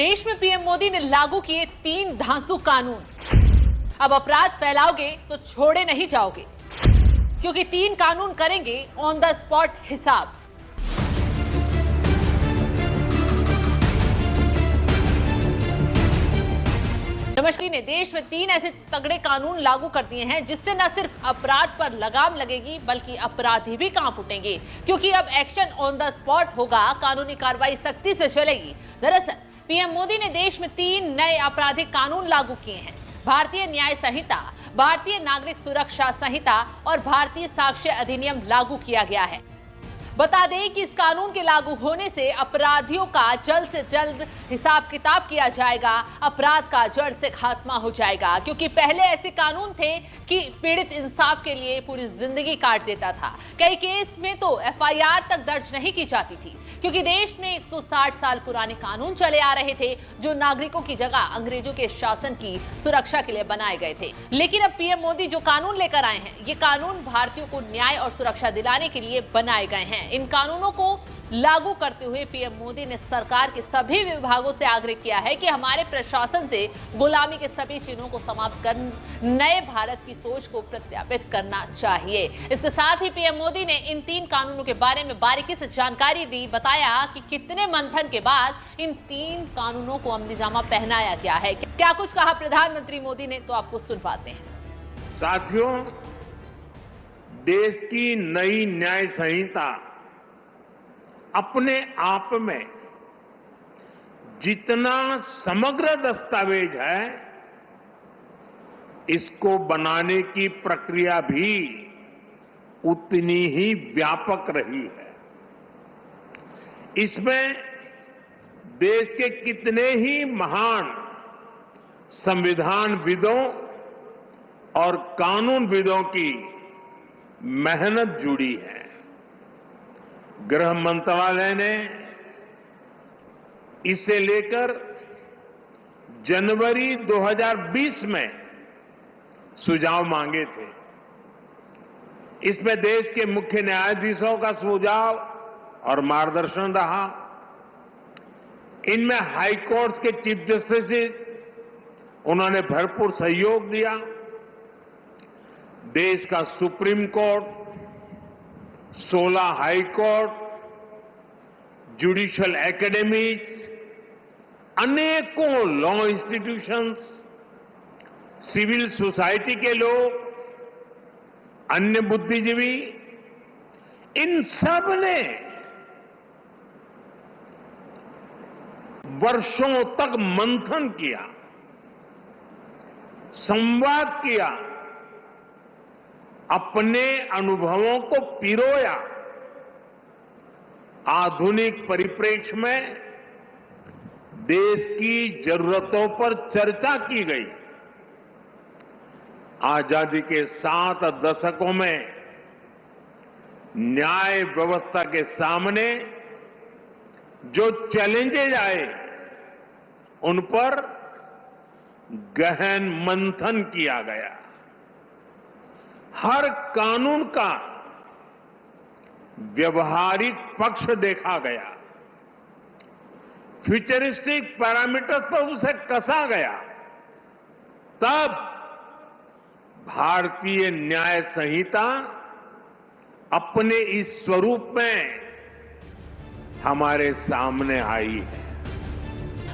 देश में पीएम मोदी ने लागू किए 3 धांसू कानून। अब अपराध फैलाओगे तो छोड़े नहीं जाओगे, क्योंकि 3 कानून करेंगे ऑन द स्पॉट हिसाब। नमस्कार ने देश में 3 ऐसे तगड़े कानून लागू कर दिए हैं जिससे न सिर्फ अपराध पर लगाम लगेगी बल्कि अपराधी भी कांप उठेंगे, क्योंकि अब एक्शन ऑन द स्पॉट होगा, कानूनी कार्रवाई सख्ती से चलेगी। दरअसल पीएम मोदी ने देश में 3 नए आपराधिक कानून लागू किए हैं। भारतीय न्याय संहिता, भारतीय नागरिक सुरक्षा संहिता और भारतीय साक्ष्य अधिनियम लागू किया गया है। बता दें कि इस कानून के लागू होने से अपराधियों का जल्द से जल्द हिसाब किताब किया जाएगा, अपराध का जड़ से खात्मा हो जाएगा, क्योंकि पहले ऐसे कानून थे कि पीड़ित इंसाफ के लिए पूरी जिंदगी काट देता था। कई केस में तो एफआईआर तक दर्ज नहीं की जाती थी, क्योंकि देश में 160 साल पुराने कानून चले आ रहे थे जो नागरिकों की जगह अंग्रेजों के शासन की सुरक्षा के लिए बनाए गए थे। लेकिन अब पीएम मोदी जो कानून लेकर आए हैं, ये कानून भारतीयों को न्याय और सुरक्षा दिलाने के लिए बनाए गए हैं। इन कानूनों को लागू करते हुए पीएम मोदी ने सरकार के सभी विभागों से आग्रह किया है कि हमारे प्रशासन से गुलामी के सभी चिन्हों को समाप्त कर नए भारत की सोच को प्रत्यापित करना चाहिए। इसके साथ ही पीएम मोदी ने इन 3 कानूनों के बारे में बारीकी से जानकारी दी, बताया कि कितने मंथन के बाद इन 3 कानूनों को अमलीजामा पहनाया गया है। क्या कुछ कहा प्रधानमंत्री मोदी ने, तो आपको सुन पाते हैं। साथियों, देश की नई न्याय संहिता अपने आप में जितना समग्र दस्तावेज है, इसको बनाने की प्रक्रिया भी उतनी ही व्यापक रही है। इसमें देश के कितने ही महान संविधानविदों और कानूनविदों की मेहनत जुड़ी है। गृह मंत्रालय ने इसे लेकर जनवरी 2020 में सुझाव मांगे थे। इसमें देश के मुख्य न्यायाधीशों का सुझाव और मार्गदर्शन रहा। इनमें हाई कोर्ट्स के चीफ जस्टिस, उन्होंने भरपूर सहयोग दिया। देश का supreme court, 16 high court, judicial academies, अनेकों लॉ इंस्टीट्यूशंस, सिविल सोसाइटी के लोग, अन्य बुद्धिजीवी, इन सब ने वर्षों तक मंथन किया, संवाद किया, अपने अनुभवों को पिरोया। आधुनिक परिप्रेक्ष्य में देश की जरूरतों पर चर्चा की गई। आजादी के 7 दशकों में न्याय व्यवस्था के सामने जो चैलेंजेज आए, उन पर गहन मंथन किया गया। हर कानून का व्यवहारिक पक्ष देखा गया, फ्यूचरिस्टिक पैरामीटर्स पर उसे कसा गया। तब भारतीय न्याय संहिता अपने इस स्वरूप में हमारे सामने आई है।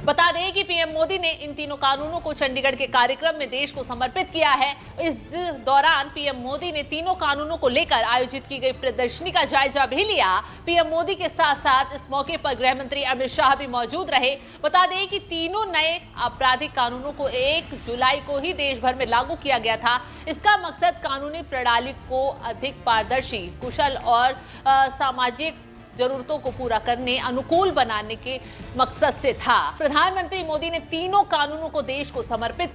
बता दें कि पीएम मोदी ने इन 3 कानूनों को चंडीगढ़ के कार्यक्रम में देश को समर्पित किया है। इस दौरान पीएम मोदी ने तीनों कानूनों को लेकर आयोजित की गई प्रदर्शनी का जायजा भी लिया। पीएम मोदी के साथ साथ इस मौके पर गृह मंत्री अमित शाह भी मौजूद रहे। बता दें कि तीनों नए आपराधिक कानूनों को 1 जुलाई को ही देश भर में लागू किया गया था। इसका मकसद कानूनी प्रणाली को अधिक पारदर्शी, कुशल और सामाजिक जरूरतों को पूरा करने, अनुकूल बनाने के मकसद से था। प्रधानमंत्री मोदी ने तीनों कानूनों को देश को समर्पित